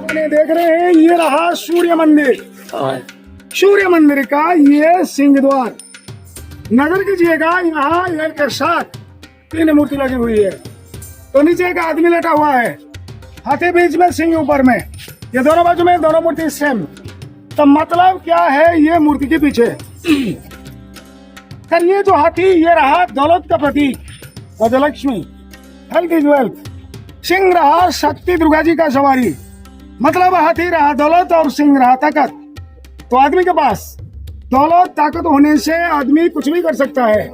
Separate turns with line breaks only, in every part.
सामने देख रहे हैं, ये रहा सूर्य मंदिर। सूर्य मंदिर का ये सिंह द्वार। नजर कीजिएगा, यहाँ एक के साथ 3 मूर्ति लगी हुई है। तो नीचे एक आदमी लेटा हुआ है, हाथी बीच में, सिंह ऊपर में। ये दोनों बाजू में दोनों मूर्ति सेम। तो मतलब क्या है ये मूर्ति के पीछे? सर ये जो हाथी, ये रहा दौलत का प्रतीक, गजलक्ष्मी, हेल्थ इज वेल्थ। सिंह रहा शक्ति, दुर्गा जी का सवारी। मतलब हाथी रहा दौलत और सिंह रहा ताकत। तो आदमी के पास दौलत ताकत होने से आदमी कुछ भी कर सकता है,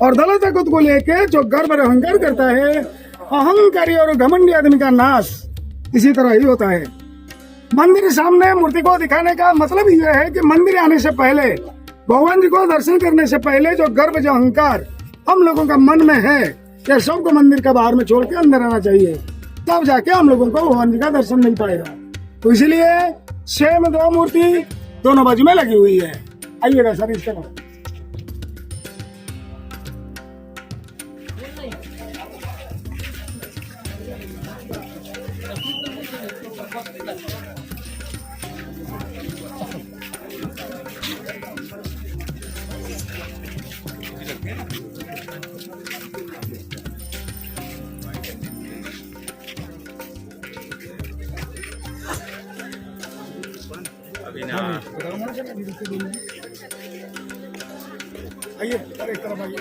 और दौलत ताकत को लेके जो गर्व और अहंकार करता है, अहंकारी और घमंडी आदमी का नाश इसी तरह ही होता है। मंदिर सामने मूर्ति को दिखाने का मतलब यह है कि मंदिर आने से पहले, भगवान जी को दर्शन करने से पहले जो गर्व, जो अहंकार हम लोगों का मन में है, ये सबको मंदिर के बाहर में छोड़ के अंदर आना चाहिए। तब जाके हम लोगों को भगवान जी का दर्शन मिल पाएगा। तो इसलिए सेम 2 मूर्ति दोनों बाजू में लगी हुई है। आइएगा सर इस तरह।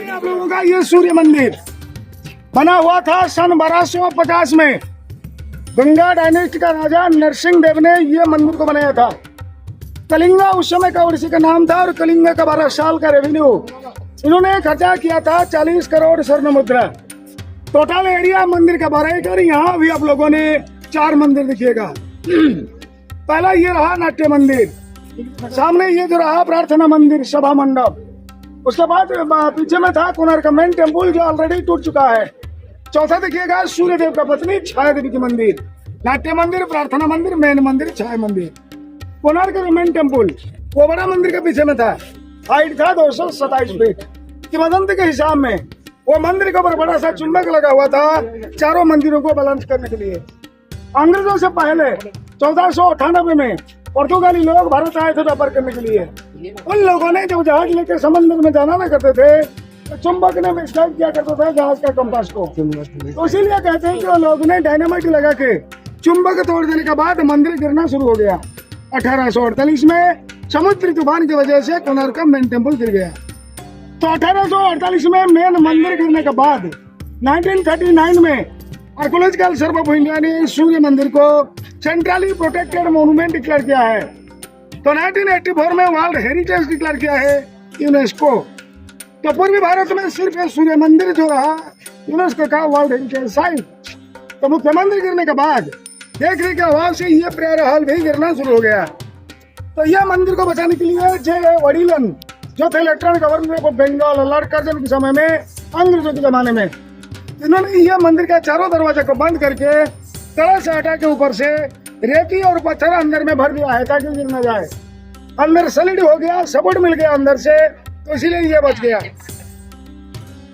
आप लोगों का ये सूर्य मंदिर बना हुआ था सन 1250 में। गंगा डायनेस्टी का राजा नरसिंह देव ने ये मंदिर को बनाया था। कलिंगा उस समय का ओडिसी का नाम था, और कलिंगा का 12 साल का रेवेन्यू इन्होंने खर्चा किया था 40 करोड़ स्वर्ण मुद्रा। टोटल एरिया मंदिर का 12 एकड़। यहाँ भी आप लोगों ने 4 मंदिर दिखिएगा। पहला ये रहा नाट्य मंदिर, सामने ये जो रहा प्रार्थना मंदिर, सभा मंडप। उसके बाद पीछे में था कोणार्क मेन टेम्पल जो ऑलरेडी टूट चुका है। चौथा देखिएगा सूर्य देव का पत्नी छाया देवी की मंदिर। नाट्य मंदिर, प्रार्थना मंदिर, मेन मंदिर, छाया मंदिर। कोणार्क मेन टेम्पल वो बड़ा मंदिर के पीछे में था। हाइट था 227 फीट। किंवदंती के हिसाब में वो मंदिर के ऊपर बड़ा सा चुंबक लगा हुआ था, चारों मंदिरों को बैलेंस करने के लिए। अंग्रेजों से पहले 1498 में पुर्तगाली लोग भारत आए थे व्यापार करने के लिए। उन लोगों ने जब जहाज लेकर समुद्र में जाना ना करते थे, तो चुंबक ने मिसगाइड किया करते थे जहाज का कंपास को। तो इसीलिए कहते हैं कि वो लोग ने डायनामाइट लगा के चुंबक तोड़ देने के बाद मंदिर गिरना शुरू हो गया। 1848 में समुद्री तूफान की वजह से कोणार्क मेन टेम्पल गिर गया। तो 1848 में मेन मंदिर गिरने के बाद 1939 में आर्कोलॉजिकल सर्वे ऑफ इंडिया ने सूर्य मंदिर को सेंट्रली प्रोटेक्टेड मॉन्यूमेंट डिक्लेयर किया है। तो 1984 में वर्ल्ड हेरिटेज डिक्लेयर किया है यूनेस्को। तो पूर्वी भारत में सिर्फ सूर्य मंदिर जो रहा यूनेस्को का वर्ल्ड हेरिटेज साइट। तो मुख्य मंदिर गिरने के बाद देखने के अभाव से ये प्रेयर हॉल भी गिरना शुरू हो गया। तो यह मंदिर को बचाने के लिए जे वडीलन जो थे lieutenant governor of Bengal lord Curzon के समय में, अंग्रेजों के जमाने में, इन्होंने यह मंदिर का चारों दरवाजे को बंद करके तला से हटा के ऊपर से रेती और पत्थर अंदर में भर दिया है ताकि गिर न जाए। अंदर सलिड हो गया, सपोर्ट मिल गया अंदर से, तो इसीलिए ये बच गया।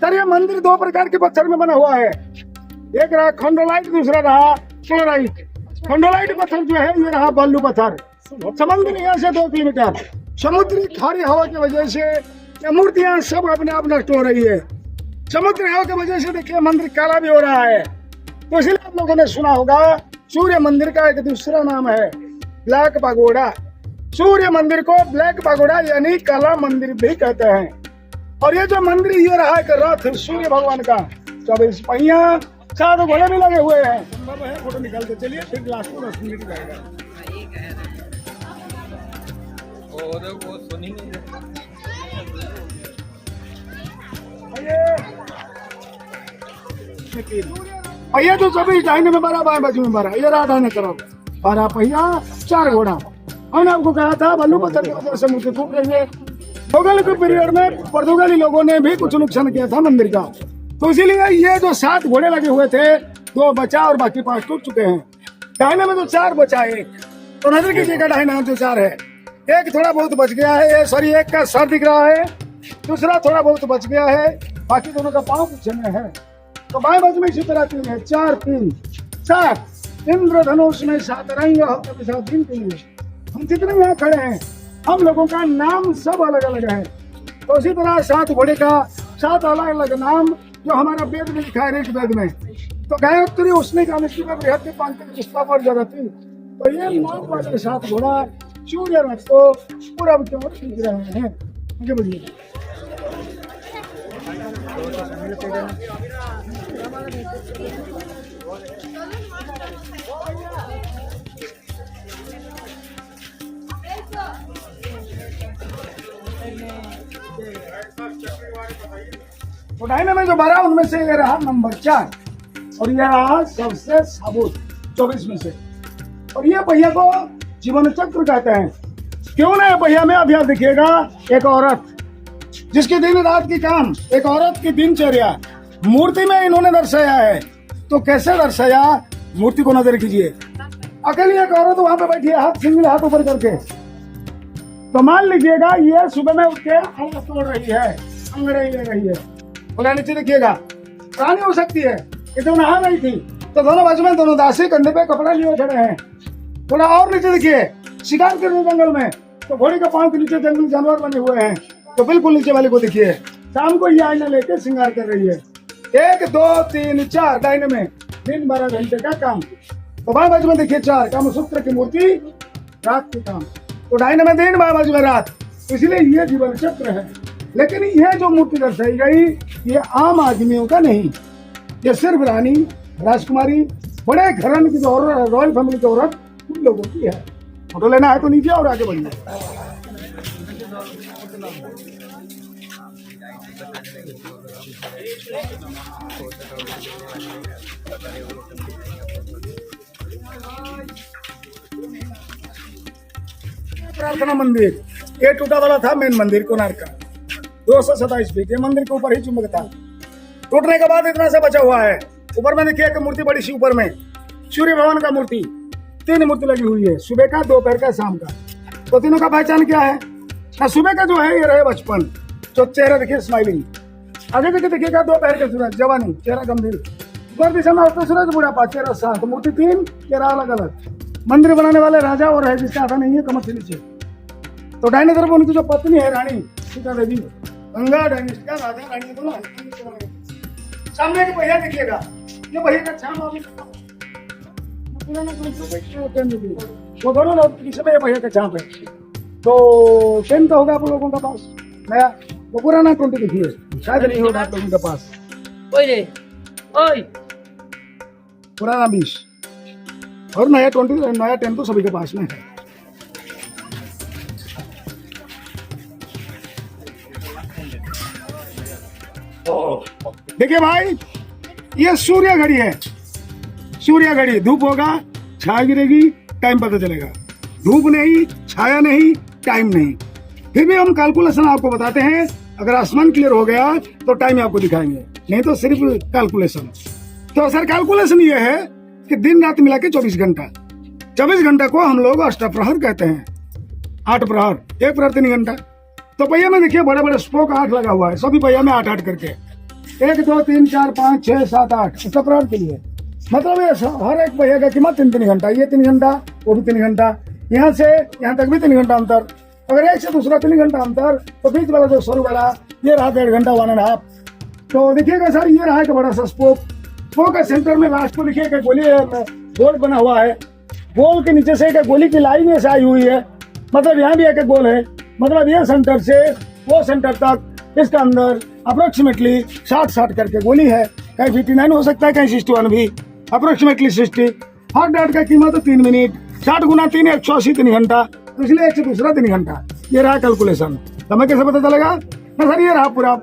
सर ये मंदिर 2 प्रकार के पत्थर में बना हुआ है। एक रहा खंडोलाइट, दूसरा रहा क्लोराइट। खंडोलाइट पत्थर जो है ये रहा बालू पत्थर। समुद्र यहाँ से 2 किलोमीटर। समुद्री खारी हवा की वजह से ये मूर्तियां सब अपने आप नष्ट हो रही है। समुद्री हवा की वजह से देखिए मंदिर काला भी हो रहा है। तो इसलिए आप लोगों ने सुना होगा सूर्य मंदिर का एक दूसरा नाम है ब्लैक पगोड़ा। सूर्य मंदिर को ब्लैक पगोड़ा यानी काला मंदिर भी कहते हैं। और ये जो मंदिर ये रहा एक रथ सूर्य भगवान का, 24 पहिया, 7 घोड़े भी लगे हुए हैं। फोटो निकाल के चलिए, फिर लास्ट में 10 मिनट जाएगा। पहिया तो सभी दाहिने में 12, बाएं बाजू में 12, ये रहा दाहिने तरफ 12 पहिया, 4 घोड़ा। हमने आपको कहा था बालू पत्थर की वजह से मूर्ति टूट रही है। मुगल के पीरियड में पुर्तगाली लोगों ने भी कुछ नुकसान किया था मंदिर का। तो इसीलिए ये जो 7 घोड़े लगे हुए थे, 2 बचा और बाकी 5 टूट चुके हैं। दाहिने में तो 4 बचा है। तो नजर कीजिएगा दाहिने हाथ जो 4 है, एक थोड़ा बहुत बच गया है। सॉरी, एक का सर दिख रहा है, दूसरा थोड़ा बहुत बच गया है, बाकी दोनों का पाँव पीछे में है। तो बाएं बाजू में इसी तरह 3 है, 4, 3, 7। इंद्रधनुष में सातरंग हो कभी सात दिन के लिए। हम जितने यहाँ खड़े हैं हम लोगों का नाम सब अलग अलग है। तो इसी तरह सात घोड़े का सात अलग अलग नाम जो हमारा वेद में लिखा है, ऋग वेद में। तो गायत्री उसने का बृहद पुष्पा पर जरूरत थी। तो ये नाम वाले सात घोड़ा सूर्य रथ को पूरब की ओर खींच रहे हैं। आगे बढ़िए। तो डायने में जो भरा उनमें से ये रहा नंबर 4 और ये रहा सबसे साबुत 24 में से। और ये पहिया को जीवन चक्र कहते हैं। क्यों ना पहिया में अभी आप देखिएगा एक औरत जिसकी दिन रात की काम, एक औरत की दिनचर्या मूर्ति में इन्होंने दर्शाया है। तो कैसे दर्शाया, मूर्ति को नजर कीजिए। अकेली एक औरत वहां पे बैठी है, हाथ सिंगल हाथ ऊपर करके। तो मान लीजिएगा ये सुबह में उठ के अंग तोड़ रही है, अंगड़ाई ले रही है। बोला नीचे देखिएगा, रानी हो सकती है। ये तो नहा रही थी तो दोनों बाजू में दोनों दासी कंधे पे कपड़ा लिए खड़े हैं। थोड़ा और नीचे देखिए, शिकार कर रहे जंगल में। तो घोड़े के पांव के नीचे जंगली जानवर बने हुए हैं। तो बिल्कुल नीचे वाले को देखिए, शाम को ये आईना लेके श्रृंगार कर रही है। 1 2 3 4 डायने में दिन 12 घंटे का काम। तो बाएं बाजू में देखिए 4 कामसूत्र की मूर्ति, रात के काम। तो डायने में दिन, बाएं बाजू में रात। इसलिए ये जीवन चक्र है। लेकिन ये जो मूर्ति दर्शाई गई ये आम आदमियों का नहीं, ये सिर्फ रानी, राजकुमारी, बड़े घराने की जो औरत, रॉयल फैमिली की औरत, उन लोगों की है। फोटो लेना है तो नीचे और आगे बढ़िए। प्रार्थना मंदिर ये टूटा वाला था, मेन मंदिर कोणार्क का 227 फीट। ये मंदिर के ऊपर ही चुंबक था। टूटने के बाद इतना सा बचा हुआ है। ऊपर में देखिए एक मूर्ति बड़ी सी, ऊपर में सूर्य भगवान का मूर्ति, 3 मूर्ति लगी हुई है, सुबह का, दोपहर का, शाम का। तो तीनों का पहचान क्या है? सुबह का जो है ये रहे बचपन, जो चेहरा देखिए स्माइलिंग। आगे देखिए देखिएगा दोपहर का सूरज जवानी, चेहरा गंभीर। उत्तर दिशा में होता सूरज बुढ़ापा, चेहरा शांत। मूर्ति 3, चेहरा अलग अलग। मंदिर बनाने वाले राजा और है जिसका आधा नहीं है, कमर से नीचे। तो दाहिने तरफ उनकी जो पत्नी है रानी सीता देवी, गंगा डायनेस्टी का राजा रानी दोनों है। सामने एक पहिया देखिएगा, ये पहिया का छाम वो दोनों पीछे में ये पहिया का छाप है। तो 10 तो होगा आप लोगों के पास नया, वो पुराना 20 देखिए, शायद नहीं होगा आप लोगों के पास। ओए पुराना 20 और नया 20, नया 10 तो सभी के पास में है। देखिए भाई, ये सूर्य घड़ी है। सूर्य घड़ी, धूप होगा, छाया गिरेगी, टाइम पता चलेगा। धूप नहीं, छाया नहीं, टाइम नहीं। फिर भी हम कैलकुलेशन आपको बताते हैं। अगर आसमान क्लियर हो गया तो टाइम आपको दिखाएंगे, नहीं तो सिर्फ कैलकुलेशन। तो सर कैलकुलेशन ये है कि दिन रात मिला के 24 घंटा। 24 घंटा को हम लोग अष्टप्रहर कहते हैं। 8 प्रहर, 1 प्रहर 3 घंटा। तो पहिया में देखिए बड़े बड़े स्पोक 8 लगा हुआ है, सभी पहिया में 8 करके 1 2 3 4 5 6 7 8 अष्टप्रहर के लिए। मतलब ये हर एक पहिया का कीमत 3 घंटा। ये 3 घंटा, वो भी 3 घंटा, यहाँ से यहाँ तक भी 3 घंटा अंतर। अगर एक से दूसरा 3 घंटा अंतर, तो बीच वाला जो शुरू वाला ये रहा 1.5 घंटा, 1.5। तो देखिएगा सर, ये रहा एक बड़ा सा स्पोक। स्पोक के सेंटर में लास्ट को देखिए एक गोली गोल बना हुआ है। गोल के नीचे से एक गोली की लाइन ऐसे आई हुई है, मतलब यहाँ भी एक गोल है। मतलब ये सेंटर से वो सेंटर तक इसका अंदर अप्रोक्सीमेटली 60 करके गोली है। कहीं 59 हो सकता है, कहीं 61 भी, अप्रोक्सीमेटली 60। हर डॉट का कीमत 3 मिनट, 60 गुना 3 180 3 घंटा। तो इसलिए एक से दूसरा 3 घंटा। ये रहा कैलकुलेशन। हमें कैसे पता चलेगा? तो सर ये रहा पूरा।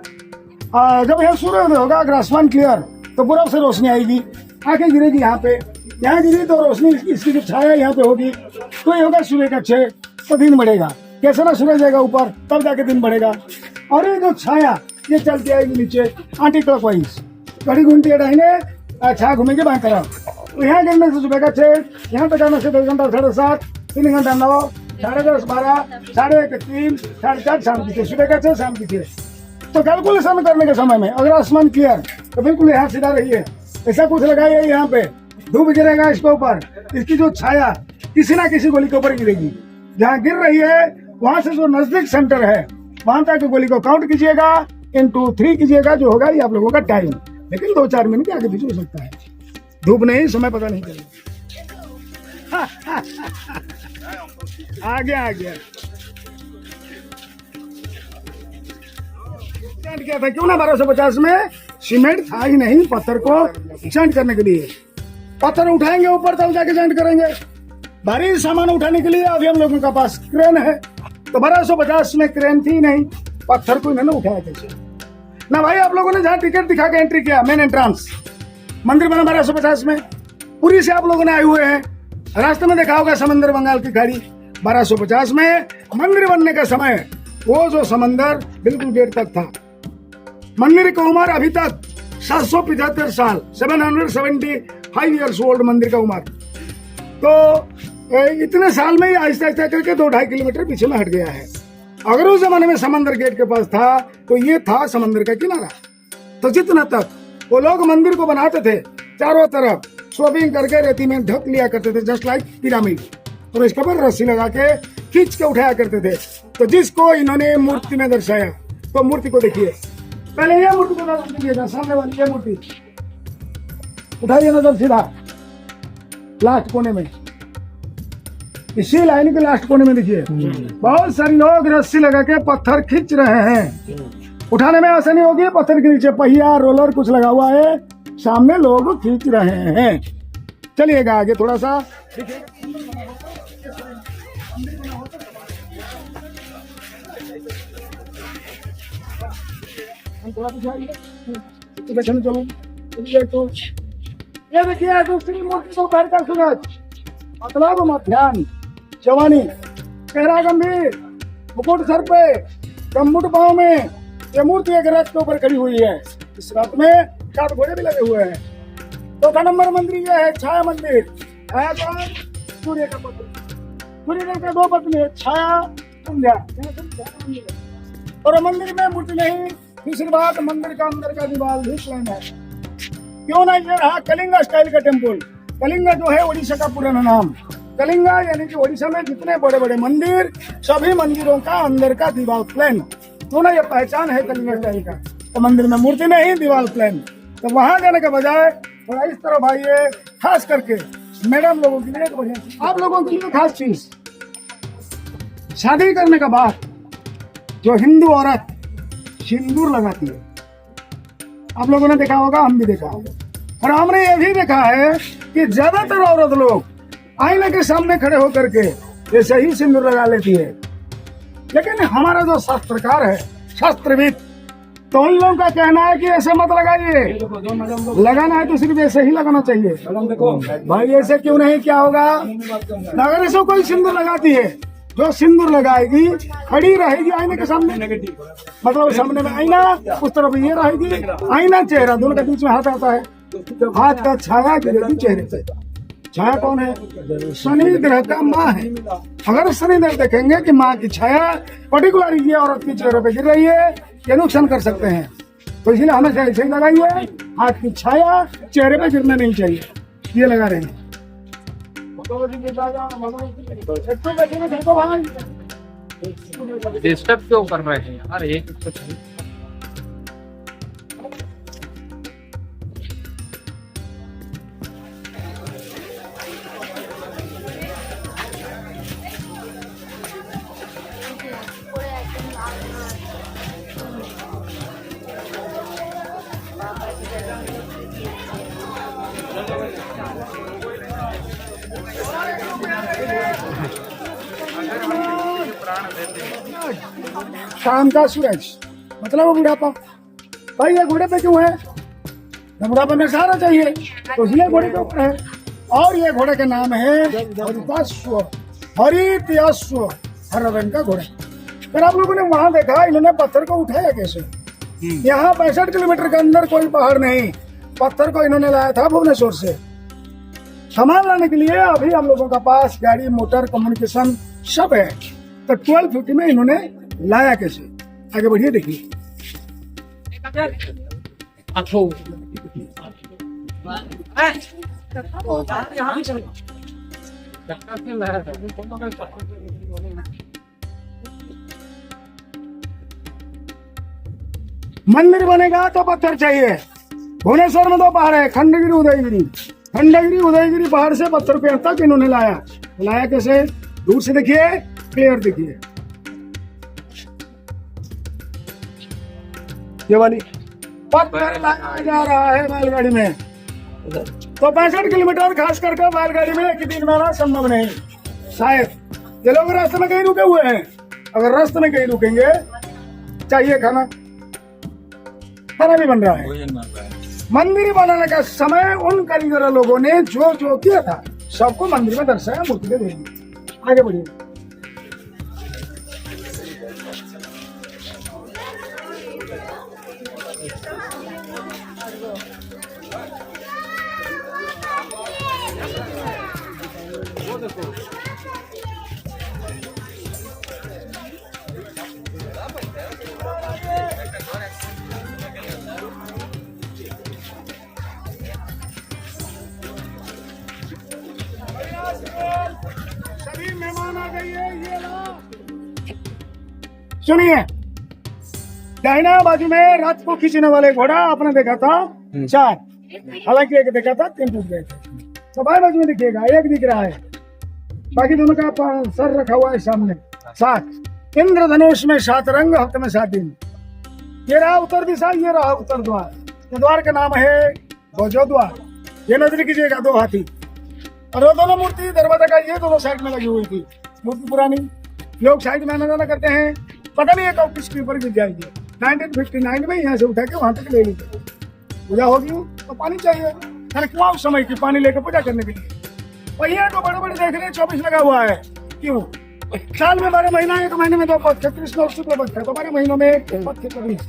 जब यह सूर्योदय होगा, अगर आसमान क्लियर, तो पूरब से रोशनी आएगी, आके गिरेगी यहाँ पे। यहाँ गिरी तो रोशनी, इसकी जो छाया यहाँ पे होगी, तो ये होगा सुबह का 6, तो दिन बढ़ेगा। कैसे ना सूरज जाएगा ऊपर, तब जाके दिन बढ़ेगा। और ये जो छाया ये चलती आएगी नीचे एंटी क्लॉकवाइज, घड़ी घूमती है दाहिने, छाया घूमेगी बाएं तरफ। तो यहाँ गिरने से सुबह का 6, यहाँ तक आने से 10 घंटा 7.5, 3 घंटा 9, 10:30 12, 1:30 3, 4:30 शाम की 6, सुबह का 6 शाम की 6। तो कैलकुलेशन करने के समय में अगर आसमान क्लियर, तो बिल्कुल यहाँ सीधा रहिए। ऐसा कुछ लगाइए यहाँ पे धूप गिरेगा इसके ऊपर, इसकी जो छाया किसी ना किसी गोली के ऊपर गिरेगी। जहाँ गिर रही है वहां से जो नजदीक सेंटर है वहां तक गोली को काउंट कीजिएगा, इंटू 3 कीजिएगा, जो होगा ये आप लोगों का टाइम। लेकिन 2-4 मिनट आगे पीछे हो सकता है, धूप नहीं, समय पता नहीं चलेगा। आ गया क्या था, क्यों ना 1250 में सीमेंट था ही नहीं पत्थर को जॉइंट करने के लिए। पत्थर उठाएंगे ऊपर तब जाके जॉइंट करेंगे। भारी सामान उठाने के लिए अभी हम लोगों के पास क्रेन है, तो 1250 में क्रेन थी नहीं, पत्थर को इन्होंने उठाया कैसे ना भाई। आप लोगों ने जहाँ टिकट दिखा के एंट्री किया, मेन एंट्रांस मंदिर बना 1250 में, पुरी से आप लोगों ने आए हुए हैं, रास्ते में देखा होगा समंदर बंगाल की खाड़ी। 1250 में मंदिर बनने का समय वो जो समंदर बिल्कुल गेट तक था। मंदिर की उम्र अभी तक 775 साल, 775 ईयर्स ओल्ड मंदिर का उम्र। तो इतने साल में ही आहिस्ता आहिस्ता करके 2-2.5 किलोमीटर पीछे में हट गया है। अगर उस जमाने में समंदर गेट के पास था तो ये था समंदर का किनारा। तो जितना तक वो लोग मंदिर को बनाते थे चारों तरफ स्लोपिंग करके रेती में ढक लिया करते थे, जस्ट लाइक पिरामिड, और इसके ऊपर रस्सी लगा के खींच के उठाया करते थे। तो जिसको इन्होंने मूर्ति में दर्शाया, तो मूर्ति को देखिए, पहले ये मूर्ति को नजर दीजिएगा, सामने वाली ये मूर्ति उठाइए नजर सीधा लास्ट कोने में, इसी लाइन के लास्ट कोने में देखिए बहुत सारे लोग रस्सी लगा के पत्थर खींच रहे हैं। उठाने में आसानी होगी, पत्थर के नीचे पहिया रोलर कुछ लगा हुआ है, सामने लोग खींच रहे हैं। चलिएगा आगे थोड़ा सा, चलो ये देखिए दूसरी मूर्ति को बैठ कर सूरज, मतलब मध्यान्ह, जवानी, चेहरा गंभीर, मुकुट सर पे, गम्बुट पांव में, ये मूर्ति एक रथ के ऊपर खड़ी हुई है। इस रथ में 4 घोड़े भी लगे हुए हैं। 2 नंबर मंदिर ये है छाया मंदिर। छाया कौन? सूर्य का पुत्र, सूर्य के 2 पत्नी है, छाया संध्या। और मंदिर में मूर्ति नहीं, दूसरी बात मंदिर का अंदर का दीवार भी प्लेन है। क्यों ना ये रहा कलिंगा स्टाइल का टेम्पल। कलिंगा जो है उड़ीसा का पुराना नाम। कलिंगा यानी कि उड़ीसा में जितने बड़े बड़े मंदिर, सभी मंदिरों का अंदर का दीवार प्लेन। तो ना ये पहचान है कलिंगा स्टाइल का। तो मंदिर में मूर्ति नहीं, दीवार प्लेन। तो वहां जाने के बजाय थोड़ा इस तरफ आइए, खास करके मैडम लोगों के लिए, बढ़िया आप लोगों के लिए खास चीज, शादी करने के बाद जो हिंदू औरत सिंदूर लगाती है, आप लोगों ने देखा होगा, हम भी देखा होगा, और हमने ये भी देखा है कि ज्यादातर औरत लोग आईने के सामने खड़े होकर के ऐसे ही सिंदूर लगा लेती है। लेकिन हमारा जो शास्त्रकार है, शास्त्रविद, तो उन लोगों का कहना है कि ऐसे मत लगाइए, लगाना है तो सिर्फ ऐसे ही लगाना चाहिए। भाई ऐसे क्यों नहीं, क्या होगा अगर ऐसे कोई सिंदूर लगाती है? जो सिंदूर लगाएगी खड़ी रहेगी आईने के सामने, मतलब सामने में आईना, उस तरफ ये रहेगी आईना, चेहरा, दोनों के बीच में हाथ आता है, हाथ का छाया गिरेगी चेहरे पे। छाया कौन है? शनि ग्रह का माँ है। अगर शनिदेव देखेंगे कि माँ की छाया पर्टिकुलर ये औरत की चेहरे पे गिर रही है, ये नुकसान कर सकते हैं। तो इसलिए हमेशा ऐसे ही लगाइए, हाथ की छाया चेहरे पे गिरना नहीं चाहिए, ये लगा रहे हैं।
डिस्टर्ब क्यों कर रहे हैं यार, एक तो
शाम का सूरज मतलब बुढ़ापा। भाई ये घोड़े पे क्यों है? बुढ़ापा में सहारा चाहिए, तो इसलिए घोड़े के ऊपर है। और ये घोड़े का नाम है हरिताश्व, हरितयश्व, हरा रंग का घोड़ा। फिर आप लोगों ने वहां देखा इन्होंने पत्थर को उठाया कैसे। यहाँ 65 किलोमीटर के अंदर कोई पहाड़ नहीं, पत्थर को इन्होंने लाया था भुवनेश्वर से। सामान लाने के लिए अभी हम लोगों का पास गाड़ी, मोटर, कम्युनिकेशन सब है। तो 1250 में इन्होंने लाया कैसे? आगे बढ़िए देखिए।
यहाँ भी चलो चक्कर क्यों लगा था?
मंदिर बनेगा तो पत्थर चाहिए। भुवनेश्वर में 2 पहाड़ है, खंडगिरी उदयगिरी। खंडगिरी उदयगिरी पहाड़ से पत्थर पे तक इन्होंने लाया कैसे? दूर से देखिए, क्लियर देखिए, ये वाली पत्थर लाया जा रहा है बैलगाड़ी में। तो 65 किलोमीटर खास करके बैलगाड़ी में एक दिन में आना संभव नहीं। शायद ये लोग रास्ते में कहीं रुके हुए हैं। अगर रास्ते में कहीं रुकेंगे, चाहिए खाना, खाना भी बन रहा है। मंदिर बनाने का समय उन कारीगर लोगों ने जो जो किया था सबको मंदिर में दर्शाया, मूर्ति दे देंगे। आगे बढ़िए। सभी मेहमान आ गए, ये लो। सुनिए, दाहिना बाजू में रात को खींचने वाले घोड़ा आपने देखा था 4, हालांकि एक देखा था 3 टूट गए थे। तो बाएं बाजू में देखिएगा, एक दिख रहा है, बाकी दोनों का सर रखा हुआ है सामने। 7 इंद्रधनुष में 7 रंग, हफ्ते में 7 दिन। ये रहा उत्तर दिशा, ये रहा उत्तर द्वार। ये द्वार का नाम है भोजो द्वार। ये नजर कीजिएगा, 2 हाथी, और वो दोनों मूर्ति दरवाजा का ये दोनों साइड में लगी हुई थी। मूर्ति पुरानी, लोग साइड में आना जाना करते हैं, पता नहीं है कब किसके ऊपर गिर जाएगी। 1959 में यहाँ से उठा के वहां तक ले लीजिए। पूजा होगी तो पानी चाहिए, कुआं उस समय की पानी लेकर पूजा करने के लिए। पहिया तो बड़े बड़े देख रहे हैं, 24 लगा हुआ है। क्यों? साल में 12 महीना, 1 महीने में 2 पथ, 36 में शुक्ल पथ है, तो 12 महीनों में 1 पथ के 24,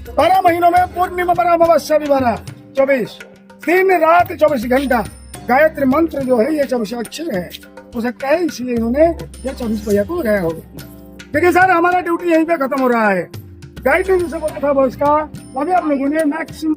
12 महीनों में पूर्णिमा, अमावस्या भी 12, 24 दिन रात 24 घंटा। गायत्री मंत्र जो है ये 24 अक्षर है, हो सकता है इसलिए इन्होंने ये 24 पहिया को लगाया होगा। देखिए सर, हमारा ड्यूटी यहीं पे खत्म हो रहा है। गाइड ने जिसे बोला था बस का, अभी आप लोगों ने मैक्सिमम